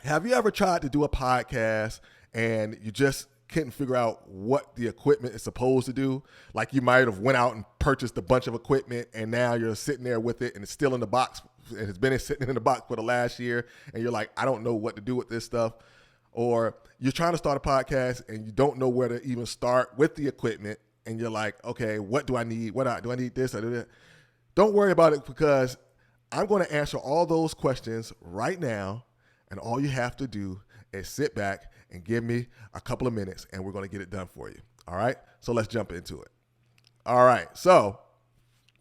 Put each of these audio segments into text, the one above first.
Have you ever tried to do a podcast and you just couldn't figure out what the equipment is supposed to do? Like you might have went out and purchased a bunch of equipment and now you're sitting there with it and it's still in the box. It has been sitting in the box for the last year and you're like, I don't know what to do with this stuff. Or you're trying to start a podcast and you don't know where to even start with the equipment and you're like, okay, what do I need? Do I need this? I do that. Don't worry about it because I'm going to answer all those questions right now. And all you have to do is sit back and give me a couple of minutes and we're going to get it done for you. All right. So let's jump into it. All right. So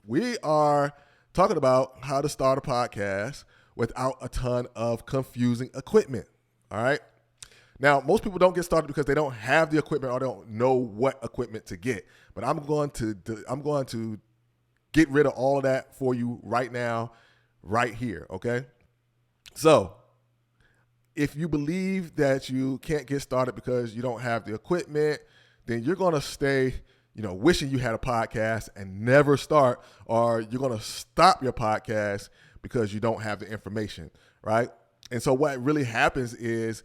we are talking about how to start a podcast without a ton of confusing equipment. All right. Now, most people don't get started because they don't have the equipment or don't know what equipment to get. But I'm going to get rid of all of that for you right now, right here. Okay. So if you believe that you can't get started because you don't have the equipment, then you're going to stay, wishing you had a podcast and never start, or you're going to stop your podcast because you don't have the information, right? And so what really happens is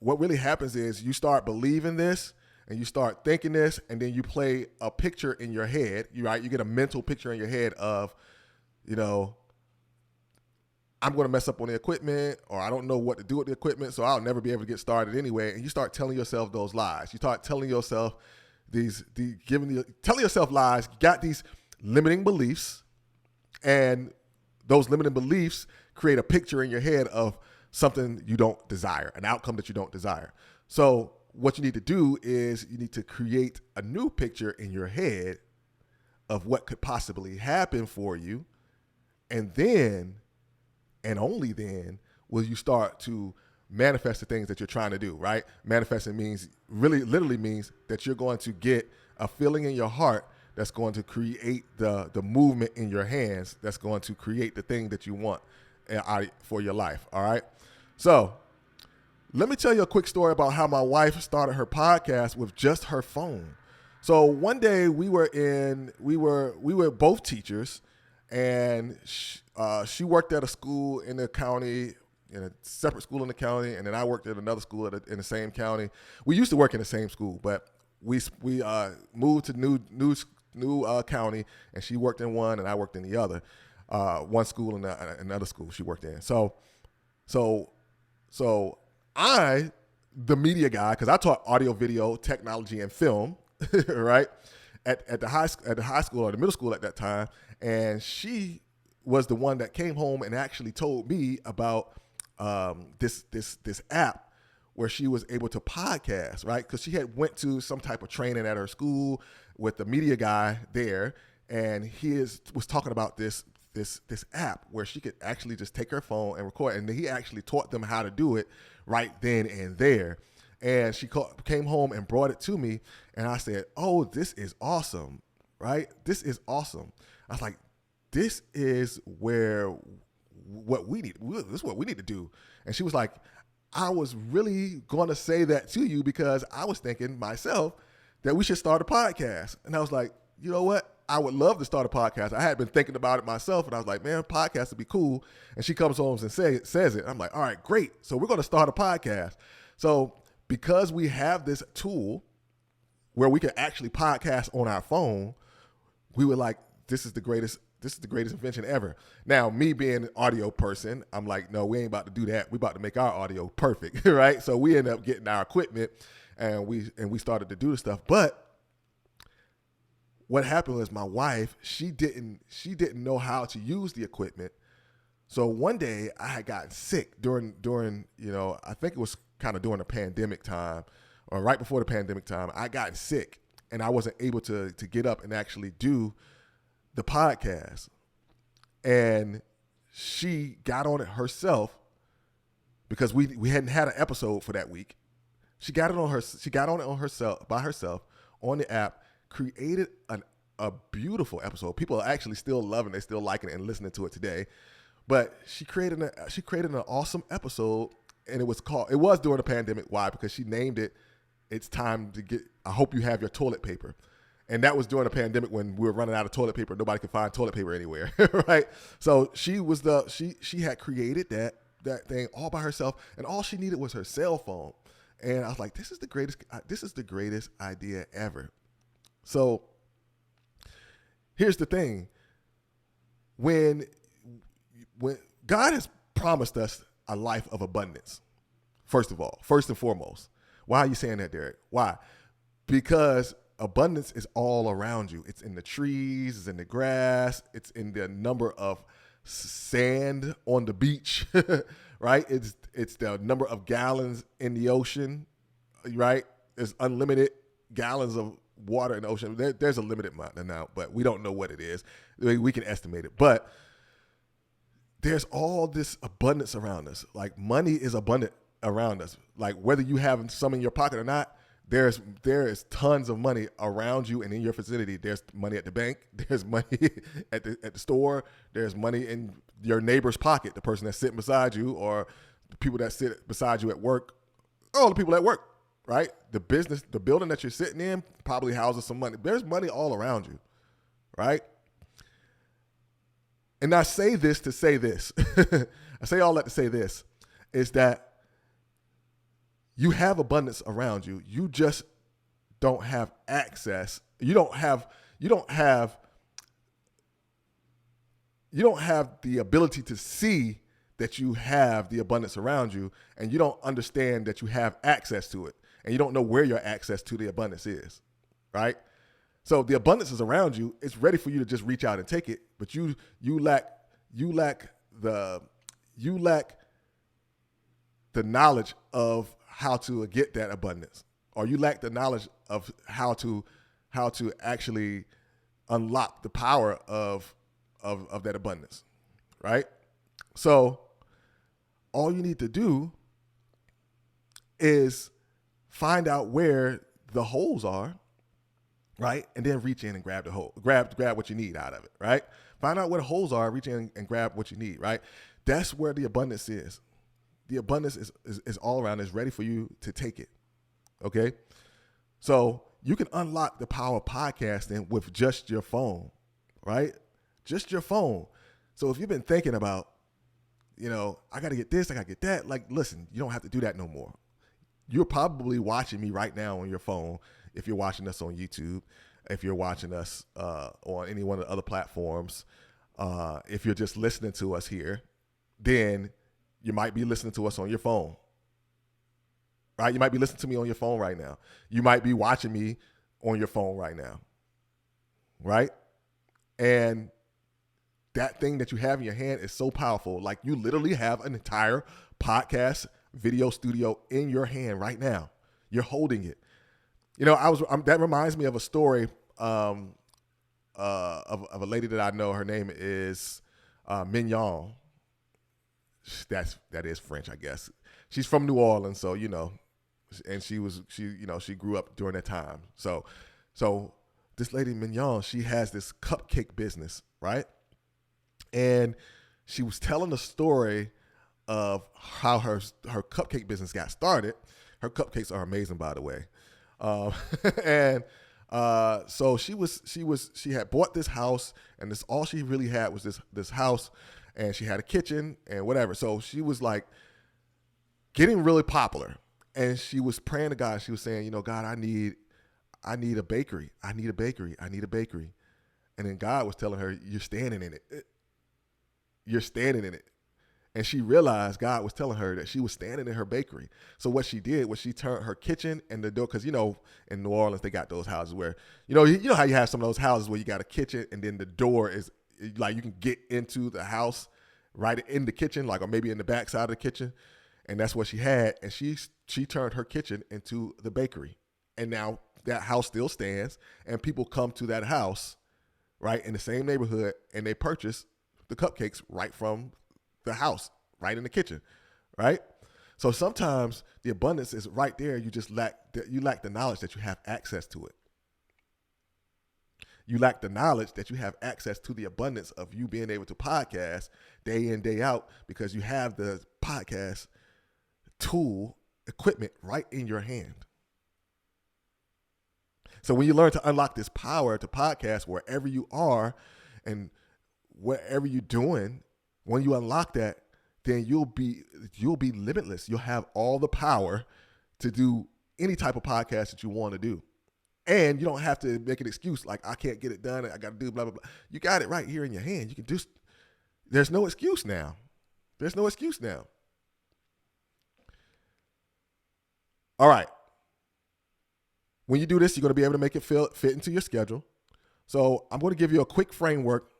you start believing this and you start thinking this, and then you play a picture in your head, right? You get a mental picture in your head of, I'm going to mess up on the equipment, or I don't know what to do with the equipment, so I'll never be able to get started anyway. And you start telling yourself those lies. You start telling yourself telling yourself lies. You got these limiting beliefs, and those limiting beliefs create a picture in your head of something you don't desire, an outcome that you don't desire. So what you need to do is you need to create a new picture in your head of what could possibly happen for you, and then and only then will you start to manifest the things that you're trying to do, right? Manifesting literally means that you're going to get a feeling in your heart that's going to create the movement in your hands that's going to create the thing that you want for your life, all right? So let me tell you a quick story about how my wife started her podcast with just her phone. So one day we were both teachers, and she worked at a school in the county, in a separate school in the county, and then I worked at another school in the same county. We used to work in the same school, but we moved to new county, and she worked in one, and I worked in the other. One school and another school she worked in. So I, the media guy, because I taught audio, video, technology, and film, right? At the high school or the middle school at that time, and she was the one that came home and actually told me about this app where she was able to podcast, right? Because she had went to some type of training at her school with the media guy there, and he was talking about this app where she could actually just take her phone and record, and he actually taught them how to do it right then and there. And she came home and brought it to me, and I said, oh, this is awesome, right? This is awesome. I was like, this is what we need. This is what we need to do. And she was like, I was really going to say that to you because I was thinking myself that we should start a podcast. And I was like, you know what? I would love to start a podcast. I had been thinking about it myself, and I was like, man, podcast would be cool. And she comes home and says it. I'm like, all right, great. So we're going to start a podcast. So because we have this tool where we can actually podcast on our phone, we were like, this is the greatest invention ever. Now, me being an audio person, I'm like, no, we ain't about to do that. We about to make our audio perfect, right? So we ended up getting our equipment, and we started to do the stuff. But what happened was my wife, she didn't know how to use the equipment. So one day I had gotten sick during I think it was kind of during the pandemic time, or right before the pandemic time. I got sick and I wasn't able to get up and actually do the podcast. And she got on it herself because we hadn't had an episode for that week. She got it on herself by herself on the app, created a beautiful episode. People are actually still loving it, they still liking it and listening to it today. But she created an awesome episode, and it was during the pandemic. Why? Because she named it, It's Time to Get, I Hope You Have Your Toilet Paper. And that was during the pandemic when we were running out of toilet paper. Nobody could find toilet paper anywhere, right? So she had created that thing all by herself, and all she needed was her cell phone. And I was like, this is the greatest idea ever. So here's the thing. When God has promised us a life of abundance, first and foremost. Why are you saying that, Derek? Why? Because abundance is all around you. It's in the trees, it's in the grass, it's in the number of sand on the beach, right? It's the number of gallons in the ocean, right? There's unlimited gallons of water in the ocean. There's a limited amount, but we don't know what it is. We can estimate it, but there's all this abundance around us. Like money is abundant around us. Like whether you have some in your pocket or not, there is tons of money around you and in your vicinity. There's money at the bank. There's money at the store. There's money in your neighbor's pocket, the person that's sitting beside you, or the people that sit beside you at work. All the people at work, right? The building that you're sitting in probably houses some money. There's money all around you, right? And I say this to say this. I say all that to say this, is that you have abundance around you. You just don't have access. You don't have the ability to see that you have the abundance around you, and you don't understand that you have access to it, and you don't know where your access to the abundance is, right? So the abundance is around you. It's ready for you to just reach out and take it, but you lack the knowledge of how to get that abundance, or you lack the knowledge of how to actually unlock the power of that abundance, right? So all you need to do is find out where the holes are, right? And then reach in and grab the hole, grab what you need out of it, right? Find out where the holes are, reach in and grab what you need, right? That's where the abundance is. The abundance is all around. It's ready for you to take it, okay? So you can unlock the power of podcasting with just your phone, right? Just your phone. So if you've been thinking about, I got to get this, I got to get that, like, listen, you don't have to do that no more. You're probably watching me right now on your phone if you're watching us on YouTube, if you're watching us on any one of the other platforms. If you're just listening to us here, then you might be listening to us on your phone, right? You might be listening to me on your phone right now. You might be watching me on your phone right now, right? And that thing that you have in your hand is so powerful. Like you literally have an entire podcast video studio in your hand right now. You're holding it. That reminds me of a story of a lady that I know. Her name is Mignon. That is French, I guess. She's from New Orleans, so and she grew up during that time. So this lady Mignon, she has this cupcake business, right? And she was telling the story of how her cupcake business got started. Her cupcakes are amazing, by the way. So she had bought this house, and this all she really had was this house, and she had a kitchen and whatever. So she was like getting really popular, and she was praying to God. She was saying, God, I need a bakery. I need a bakery. I need a bakery. And then God was telling her, you're standing in it. You're standing in it. And she realized God was telling her that she was standing in her bakery. So what she did was she turned her kitchen and the door, because, in New Orleans, they got those houses where, you know how you have some of those houses where you got a kitchen and then the door is like you can get into the house right in the kitchen, like, or maybe in the back side of the kitchen. And that's what she had. And she turned her kitchen into the bakery. And now that house still stands, and people come to that house, right, in the same neighborhood, and they purchase the cupcakes right from the house, right in the kitchen, right? So sometimes the abundance is right there. You just lack the knowledge that you have access to it. You lack the knowledge that you have access to the abundance of you being able to podcast day in, day out, because you have the podcast tool equipment right in your hand. So when you learn to unlock this power to podcast wherever you are and wherever you're doing, when you unlock that, then you'll be limitless. You'll have all the power to do any type of podcast that you want to do. And you don't have to make an excuse like, I can't get it done, I got to do blah, blah, blah. You got it right here in your hand. You can just, there's no excuse now. There's no excuse now. All right. When you do this, you're going to be able to make it fit into your schedule. So I'm going to give you a quick framework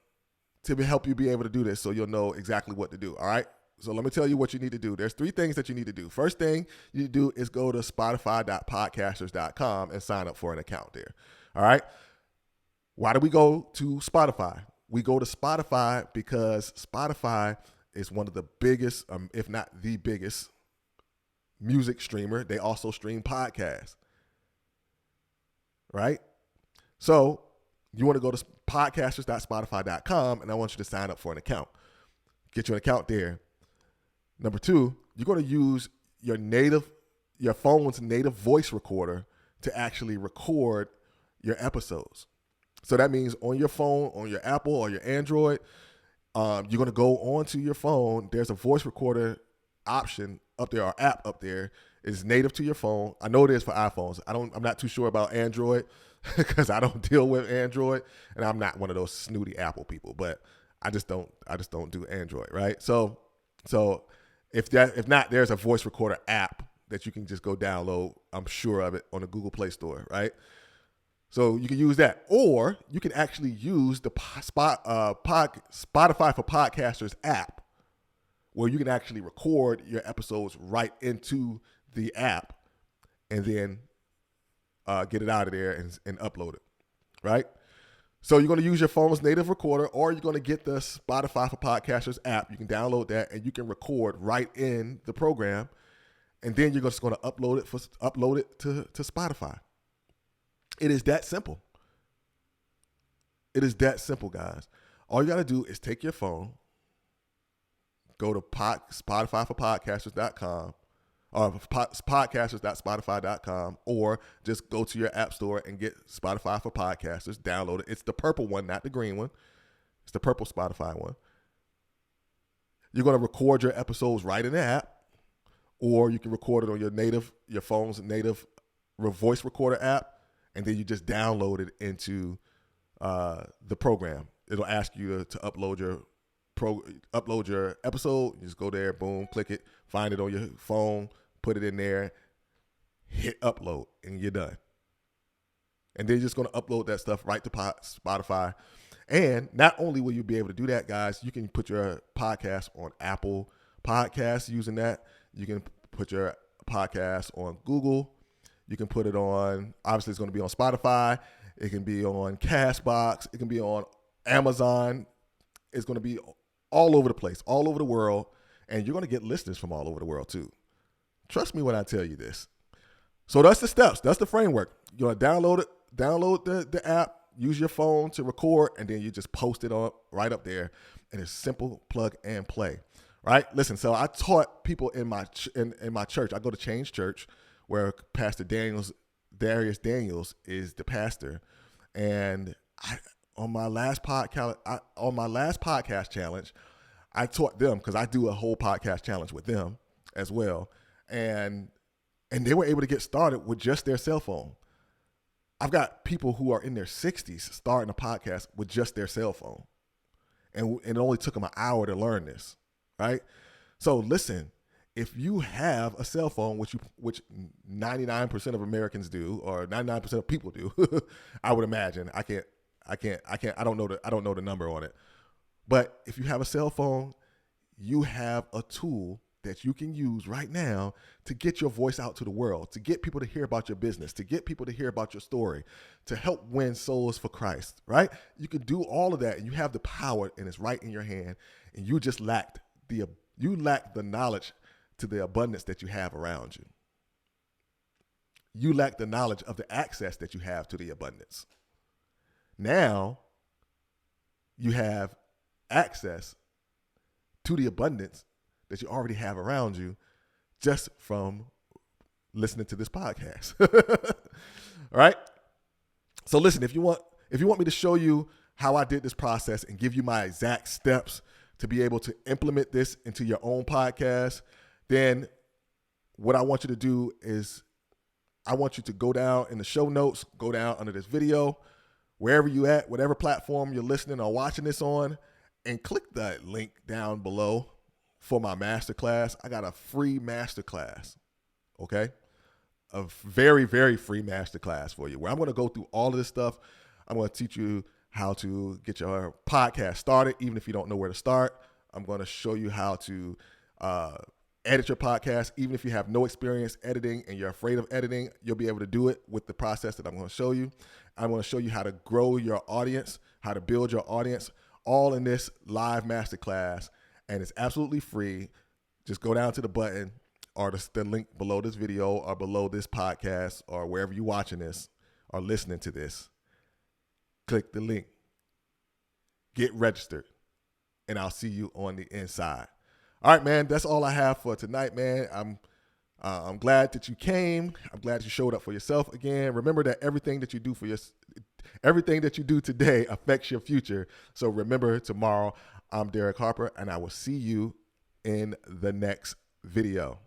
to help you be able to do this so you'll know exactly what to do. All right. So let me tell you what you need to do. There's 3 things that you need to do. First thing you need to do is go to spotify.podcasters.com and sign up for an account there. All right. Why do we go to Spotify? We go to Spotify because Spotify is one of the biggest, if not the biggest, music streamer. They also stream podcasts. Right? So you want to go to podcasters.spotify.com, and I want you to sign up for an account. Get you an account there. Number 2, you're going to use your phone's native voice recorder to actually record your episodes. So that means on your phone, on your Apple or your Android, you're going to go onto your phone. There's a voice recorder option up there, or app up there. It's native to your phone. I know it is for iPhones. I'm not too sure about Android because I don't deal with Android, and I'm not one of those snooty Apple people. But I just don't do Android, right? So if not, there's a voice recorder app that you can just go download. I'm sure of it on the Google Play Store, right? So you can use that, or you can actually use the Spotify for Podcasters app, where you can actually record your episodes right into the app and then get it out of there and upload it, right? So you're going to use your phone's native recorder, or you're going to get the Spotify for Podcasters app. You can download that, and you can record right in the program, and then you're just going to upload it to Spotify. It is that simple. It is that simple, guys. All you got to do is take your phone, go to Spotify for Podcasters.com, or podcasters.spotify.com, or just go to your app store and get Spotify for Podcasters, download it. It's the purple one, not the green one. It's the purple Spotify one. You're going to record your episodes right in the app, or you can record it on your phone's native voice recorder app, and then you just download it into the program. It'll ask you to upload your episode. You just go there, boom, click it, find it on your phone, put it in there, hit upload, and you're done. And then you're just going to upload that stuff right to Spotify. And not only will you be able to do that, guys, you can put your podcast on Apple Podcasts using that. You can put your podcast on Google. You can put it on, obviously it's going to be on Spotify. It can be on Castbox. It can be on Amazon. It's going to be all over the place, all over the world. And you're going to get listeners from all over the world too. Trust me when I tell you this. So that's the steps. That's the framework. You're going to download the app, use your phone to record, and then you just post it on right up there. And it's simple, plug and play. Right? Listen, so I taught people in my church. I go to Change Church, where Pastor Darius Daniels is the pastor. And on my last podcast challenge, I taught them, because I do a whole podcast challenge with them as well. And they were able to get started with just their cell phone. I've got people who are in their 60s starting a podcast with just their cell phone. And it only took them an hour to learn this, right? So listen, if you have a cell phone, which 99% of Americans do, or 99% of people do, I would imagine. I don't know the number on it. But if you have a cell phone, you have a tool that you can use right now to get your voice out to the world, to get people to hear about your business, to get people to hear about your story, to help win souls for Christ, right? You can do all of that, and you have the power, and it's right in your hand, and you just lack the knowledge to the abundance that you have around you. You lack the knowledge of the access that you have to the abundance. Now, you have access to the abundance that you already have around you just from listening to this podcast. All right? So listen, if you want me to show you how I did this process and give you my exact steps to be able to implement this into your own podcast, then what I want you to do is I want you to go down in the show notes, go down under this video, wherever you at, whatever platform you're listening or watching this on, and click that link down below for my masterclass. I got a free masterclass, okay? A very, very free masterclass for you where I'm going to go through all of this stuff. I'm going to teach you how to get your podcast started, even if you don't know where to start. I'm going to show you how to edit your podcast, even if you have no experience editing and you're afraid of editing. You'll be able to do it with the process that I'm going to show you. I'm going to show you how to grow your audience, how to build your audience, all in this live masterclass, and it's absolutely free. Just go down to the button or the link below this video or below this podcast or wherever you're watching this or listening to this. Click the link, get registered, and I'll see you on the inside. All right, man, that's all I have for tonight, man. I'm glad that you came. I'm glad you showed up for yourself again. Remember that everything that you do today affects your future. So remember, tomorrow, I'm Derek Harper, and I will see you in the next video.